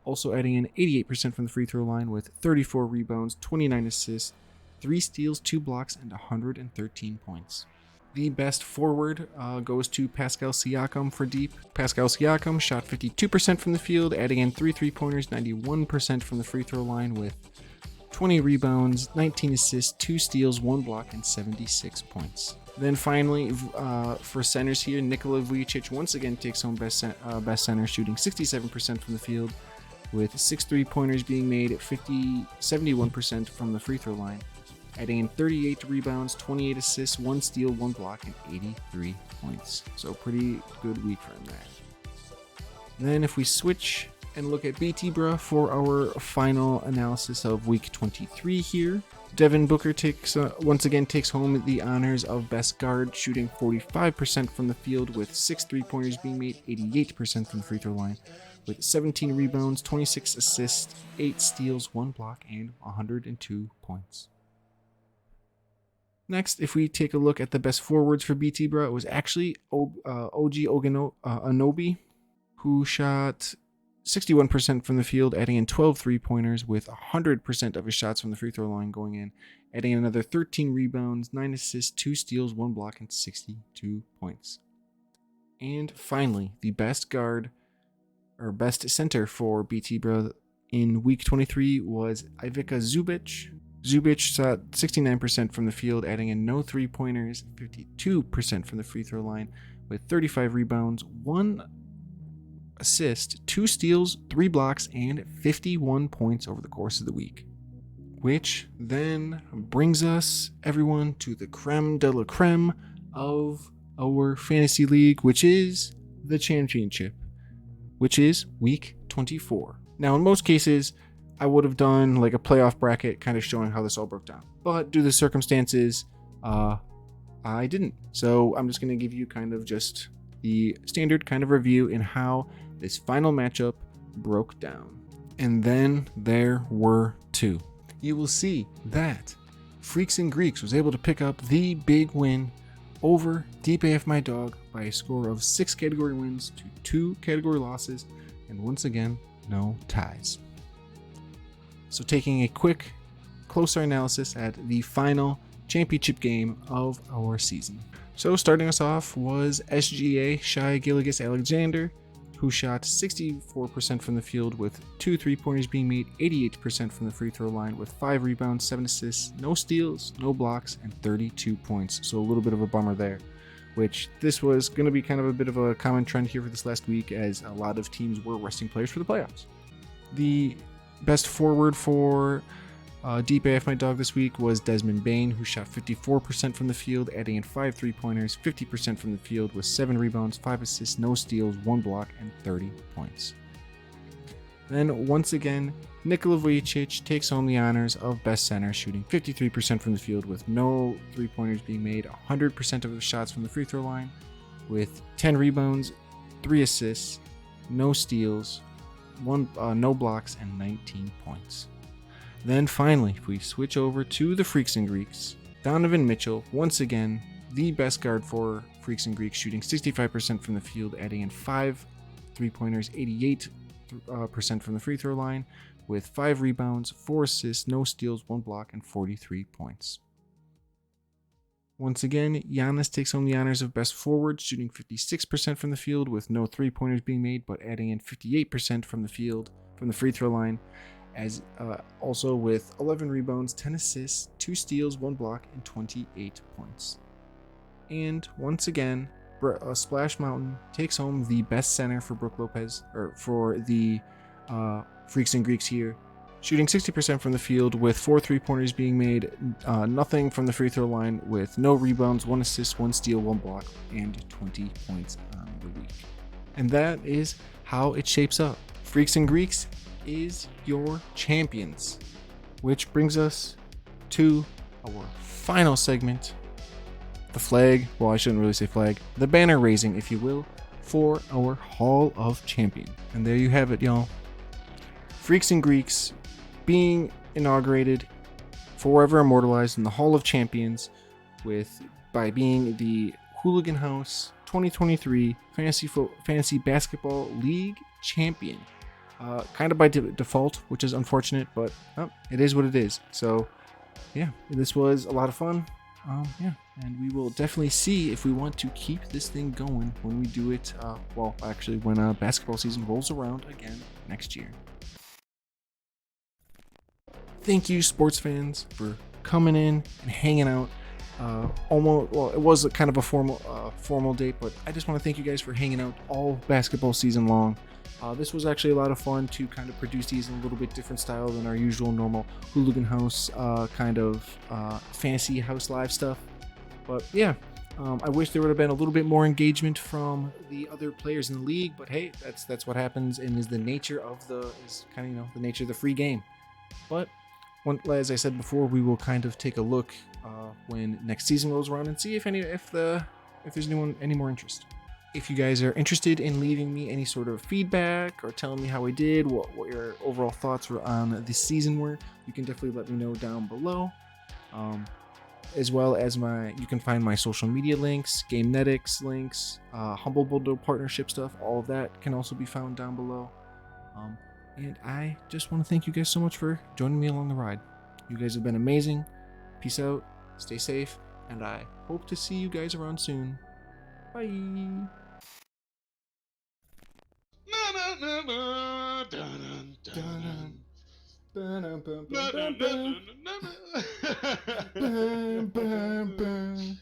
also adding in 88% from the free throw line, with 34 rebounds, 29 assists, 3 steals, 2 blocks, and 113 points. The best forward goes to Pascal Siakam for Deep. Pascal Siakam shot 52% from the field, adding in 3 3-pointers, 91% from the free throw line, with 20 rebounds, 19 assists, 2 steals, 1 block, and 76 points. Then finally, for centers here, Nikola Vujacic once again takes home best center, shooting 67% from the field, with 6 3-pointers being made, 71% from the free throw line, adding in 38 rebounds, 28 assists, 1 steal, 1 block, and 83 points. So pretty good week for him there. Then if we switch and look at BTbruh for our final analysis of week 23 here, Devin Booker once again takes home the honors of best guard, shooting 45% from the field, with 6 3-pointers being made, 88% from the free throw line, with 17 rebounds, 26 assists, 8 steals, 1 block, and 102 points. Next, if we take a look at the best forwards for BTbruh, it was actually OG Anunoby, who shot 61% from the field, adding in 12 3-pointers, with 100% of his shots from the free throw line going in, adding another 13 rebounds, 9 assists, 2 steals, 1 block, and 62 points. And finally, the best guard or best center for BTbruh in week 23 was Ivica Zubac. Zubac shot 69% from the field, adding in no 3-pointers, 52% from the free throw line, with 35 rebounds, 1 assist, 2 steals, 3 blocks, and 51 points over the course of the week. Which then brings us, everyone, to the creme de la creme of our fantasy league, which is the championship, which is week 24. Now, in most cases, I would have done like a playoff bracket kind of showing how this all broke down. But due to the circumstances, I didn't. So I'm just going to give you kind of just the standard kind of review in how this final matchup broke down. And then there were two. You will see that Freaks and Greeks was able to pick up the big win over DeepAfMyDawg by a score of 6 category wins to 2 category losses, and once again, no ties. So taking a quick, closer analysis at the final championship game of our season. So starting us off was SGA Shai Gilgeous-Alexander, who shot 64% from the field with 2 3-pointers being made, 88% from the free throw line with 5 rebounds, 7 assists, no steals, no blocks, and 32 points. So a little bit of a bummer there, which this was going to be kind of a bit of a common trend here for this last week, as a lot of teams were resting players for the playoffs. The best forward for DeepAfMyDawg this week was Desmond Bane, who shot 54% from the field, adding in 5 3-pointers, 50% from the field with 7 rebounds, 5 assists, no steals, 1 block, and 30 points. Then once again, Nikola Vujicic takes home the honors of best center, shooting 53% from the field with no 3-pointers being made, 100% of the shots from the free throw line, with 10 rebounds, 3 assists, no steals, no blocks, and 19 points. Then finally, if we switch over to the Freaks and Greeks, Donovan Mitchell, once again, the best guard for Freaks and Greeks, shooting 65% from the field, adding in 5 3-pointers, 88% from the free throw line, with 5 rebounds, 4 assists, no steals, 1 block, and 43 points. Once again, Giannis takes home the honors of best forward, shooting 56% from the field with no 3-pointers being made, but adding in 58% from the field, from the free throw line, as also with 11 rebounds, 10 assists, 2 steals, 1 block, and 28 points. And once again, Splash Mountain takes home the best center for Brook Lopez, or for the Freaks and Greeks here, shooting 60% from the field with 4 3-pointers being made, nothing from the free throw line, with no rebounds, 1 assist, 1 steal, 1 block, and 20 points on the week. And that is how it shapes up. Freaks and Greeks is your champions, which brings us to our final segment, the flag, well, I shouldn't really say flag, the banner raising, if you will, for our Hall of Champion. And there you have it, y'all. Freaks and Greeks being inaugurated, forever immortalized in the Hall of Champions, by being the Hooligan House 2023 Fantasy Basketball League champion. Kind of by default, which is unfortunate, but it is what it is. So, yeah, this was a lot of fun. And we will definitely see if we want to keep this thing going when we do it, when basketball season rolls around again next year. Thank you, sports fans, for coming in and hanging out. It was kind of a formal date, but I just want to thank you guys for hanging out all basketball season long. This was actually a lot of fun to kind of produce these in a little bit different style than our usual normal Hooligan House fantasy house live stuff. But yeah, I wish there would have been a little bit more engagement from the other players in the league. But hey, that's what happens, and is the nature of the nature of the free game. But as I said before, we will kind of take a look when next season rolls around and see if there's any more interest. If you guys are interested in leaving me any sort of feedback or telling me how I did, what your overall thoughts were on this season were, you can definitely let me know down below. As well as you can find my social media links, GameNetics links, Humble Bundle partnership stuff. All of that can also be found down below. And I just want to thank you guys so much for joining me along the ride. You guys have been amazing. Peace out, stay safe, and I hope to see you guys around soon. Bye. Burn, burn, burn.